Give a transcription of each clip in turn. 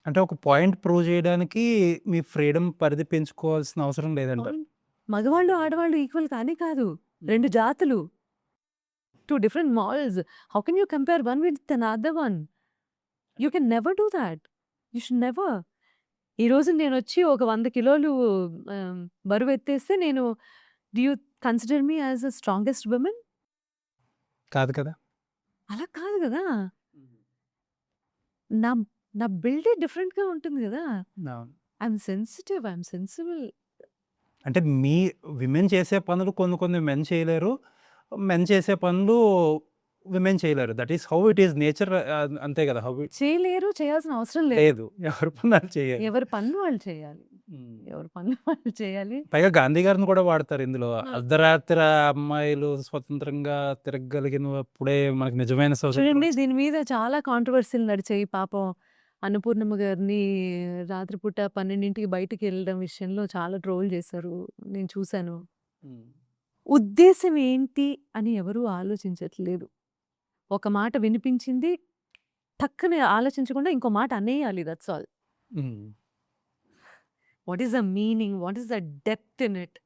అంటే ఒక point prove చేయడానికి మీ ఫ్రీడమ్ పరిధి పెంచుకోవాల్సిన అవసరం లేదంటారు. అవును. మగవాళ్ళు, ఆడవాళ్ళు ఈక్వల్ కానే కాదు. 2 జాతులు. 2 different morals. How can you compare one with another one? You can never do that. You should never. ఈరోజు నేనొచ్చి ఒక 100 కిలోలు ఆహ్, బరువెత్తేస్తే do you consider me as the strongest woman? కాదు కదా! అలా కాదు గదా! నా నా బిల్డే డిఫరెంట్‌గా ఉంటుంది గదా! అవును. I'm sensitive. I'm sensible. అంటే మీ విమెన్ చేసే పనులు కొన్ని కొన్ని మెన్ చేయలేరు. మెన్ చేసే పనులు విమెన్ చేయలేరు. That is how it is nature అంతే కదా! హౌ ఇట్ చేయలేరు. చేయాల్సిన అవసరం లేదు. లేదు. ఎవరి పని ఆళ్ళు చేయాలి. ఎవరి పనులు వాళ్ళు చేయాలి. హ్మ్. ఎవరి పనులు వాళ్ళు చేయాలి. పైగా గాంధీ గారిని కూడా వాడతారు ఇందులో. ఆ! అర్ధరాత్రి అమ్మాయిలు స్వతంత్రంగా తిరగగలిగినప్పుడే మనకు నిజమైన స్వతంత్రం చూడండి, వచ్చింది. దీని మీద చాలా కాంట్రోవర్సీలు నడిచాయి. పాపం అన్నపూర్ణమ్మ గారిని రాత్రిపూట 12కి బయటికెళ్ళడం విషయంలో చాలా ట్రోల్ చేశారు. నేను చూసాను. హ్మ్. ఉద్దేశ్యం ఏంటి అని ఎవరు ఆలోచించట్లేదు. ఒక మాట వినిపించింది, టక్కున ఆలోచించకుండా ఇంకో మాట అనేయాలి. That's all. Hmm. What is the meaning? What is the depth in it?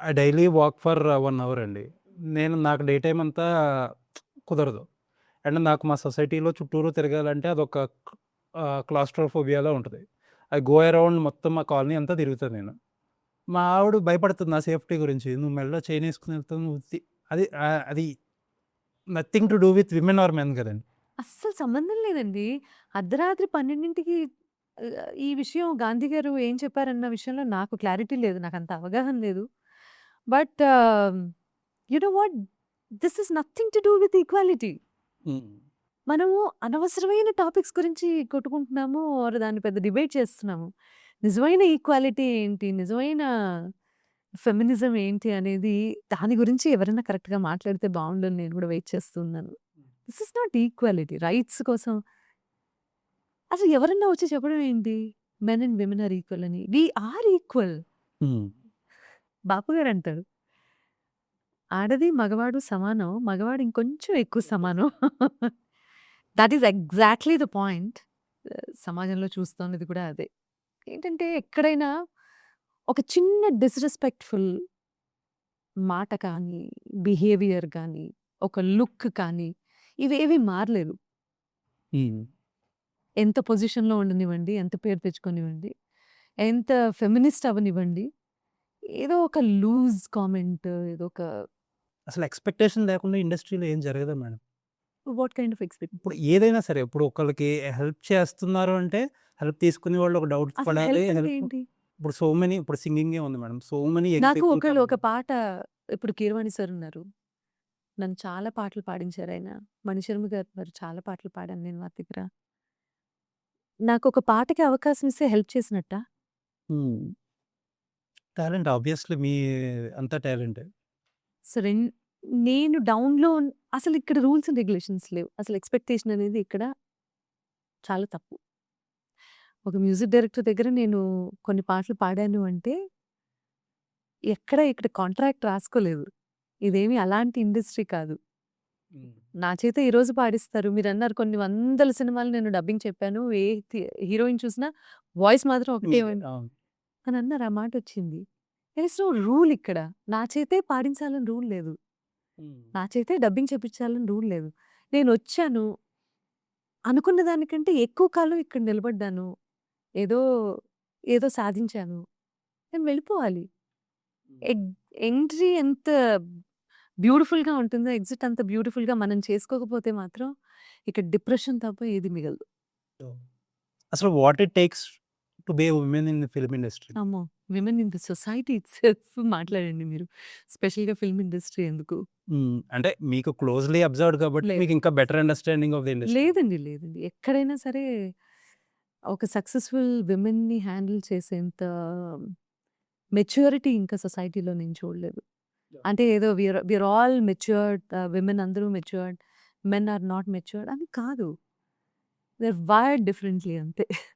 I daily walk for 1 hour అండి. నాకు డే టైమ్ అంతా కుదరదు. అండ్ నాకు మా సొసైటీలో చుట్టూరు తిరగాలంటే అదొక క్లాస్ట్రోఫోబియాలా ఉంటది. ఐ గో అరౌండ్ మొత్తం మా కాలనీ అంతా తిరుగుతా నేను. మా ఆవిడ భయపడుతుంది నా సేఫ్టీ గురించి. "నువ్వు మెడలో చైన్ ఏసుకొని వెళ్తావు నువ్వు అది nothing to do with women or men కదండీ." అస్సలు సంబంధం లేదండి. అర్ధరాత్రి 12కి ఈ విషయం గాంధీ గారు ఏం చెప్పారన్న విషయంలో నాకు క్లారిటీ లేదు. నాకంత అవగాహన లేదు. But you know what? This is nothing to do with equality. హ్మ్. మనము అనవసరమైన టాపిక్స్ గురించి కొట్టుకుంటున్నాము. ఆర్ దాన్ని పెద్ద డిబేట్ చేస్తున్నాము. నిజమైన ఈక్వాలిటీ ఏంటి? నిజమైన ఫెమినిజం ఏంటి అనేది దాని గురించి ఎవరైనా కరెక్ట్‌గా మాట్లాడితే బావుండని నేను కూడా వెయిట్ చేస్తూ ఉన్నాను. This is not equality. Rights కోసం అసలు ఎవరన్నా వచ్చి చెప్పడం ఏంటి? Men and women are equal అని. We are equal. Hmm. Bapu గారంటారు. ఆడది, మగవాడు సమానం. మగవాడు ఇంకొంచెం ఎక్కువ సమానం. That is exactly the point. సమాజంలో చూస్తున్నది కూడా అదే. ఏంటంటే ఎక్కడైనా ఒక చిన్న డిస్‌రెస్పెక్ట్‌ఫుల్ మాట కానీ, బిహేవియర్ గానీ, ఒక లుక్ కానీ ఇవేవి మారలేదు. హ్మ్. ఎంత పొజిషన్‌లో ఉండనివ్వండి, ఎంత పేరు తెచ్చుకోనివ్వండి, ఎంత ఫెమినిస్ట్ అవ్వనివ్వండి, ఏదో ఒక లూజ్ కామెంట్, ఏదో ఒక అసలు ఎక్స్‌పెక్టేషన్ లేకుండా ఇండస్ట్రీలో ఏం జరగదా madam? What kind of expect ఇప్పుడు ఏదైనా సరే ఇప్పుడు ఒకళ్ళకి హెల్ప్ చేస్తున్నారు అంటే హెల్ప్ తీసుకునే వాళ్ళు ఒక డౌట్ అసలు పడాలి. హెల్ప్ అంటే హెల్ప్ ఏంటి? ఇప్పుడు సో మెనీ ఇప్పుడు సింగింగే ఉంది మేడం. సో మెనీ యంగ్ నాకు పీపుల్ ఒకళ్ళు కమ్ ఒక పాట ఇప్పుడు 'కీరవాణి' సార్ ఉన్నారు. నన్ను చాలా పాటలు పాడించారాయన. 'మణిశర్మ' గారు ఉన్నారు. చాలా పాటలు పాడాను నేను వారి దగ్గర. నాకొక పాటకి అవకాశం ఇస్తే హెల్ప్ చేసినట్టా? హ్మ్. టాలెంట్ ఆబ్వియస్‌లీ మీ అంతా టాలెంటే. సో, నేను డౌన్‌లో అసలిక్కడ రూల్స్ అండ్ రెగ్యులేషన్స్ లేవు. అసలు ఎక్స్‌పెక్టేషన్ అనేది ఇక్కడ చాలా తప్పు. ఒక మ్యూజిక్ డైరెక్టర్ దగ్గర నేను కొన్ని పాటలు పాడాను అంటే, ఎక్కడ ఇక్కడ కాంట్రాక్ట్ రాసుకోలేదు. ఇదేమి అలాంటి ఇండస్ట్రీ కాదు. హ్మ్. నా చేత ఈరోజు పాడిస్తారు. మీరన్నారు కొన్ని వందల సినిమాలు నేను డబ్బింగ్ చెప్పాను. ఏ హీరోయిన్ చూసినా వాయిస్ మాత్రం ఒకటే మీదే. అవును. అని అన్నారు. ఆ మాటొచ్చింది. దేర్ ఇస్ నో రూల్ ఇక్కడ. నా చేతే పాడించాలని రూల్ లేదు. హ్మ్. నా చేతే డబ్బింగ్ చెప్పించాలని రూల్ లేదు. నేనొచ్చాను. అనుకున్న దానికంటే ఎక్కువ కాలం ఇక్కడ నిలబడ్డాను. ఏదో, ఏదో సాధించాను. నేను వెళ్ళిపోవాలి. హ్మ్. ఎగ్ ఎంట్రీ ఎంత బ్యూటిఫుల్‌గా ఉంటుందో, ఎగ్జిట్ అంత బ్యూటిఫుల్‌గా మనం చేసుకోకపోతే మాత్రం ఇక్కడ డిప్రెషన్ తప్ప ఏది మిగలదు. సో, అసలు what it takes to be a women in the film industry? అమ్మో! Women in the society itself మాట్లాడండి మీరు. స్పెషల్‌గా ఫిల్మ్ ఇండస్ట్రీ ఎందుకు? హ్మ్. అంటే మీకు క్లోజ్‌లీ అబ్జర్వ్డ్ కాబట్టి లేదు. మీకు ఇంకా better understanding of the industry. లేదండి. లేదండి. ఎక్కడైనా సరే ఒక సక్సెస్‌ఫుల్ విమెన్‌ని హ్యాండిల్ చేసేంత మెచ్యూరిటీ ఇంకా సొసైటీలో నేను చూడలేదు. అంటే ఏదో we are all matured, women అందరూ matured, men are not matured అని కాదు. దే ఆర్ వైర్డ్ డిఫరెంట్‌లీ అంతే.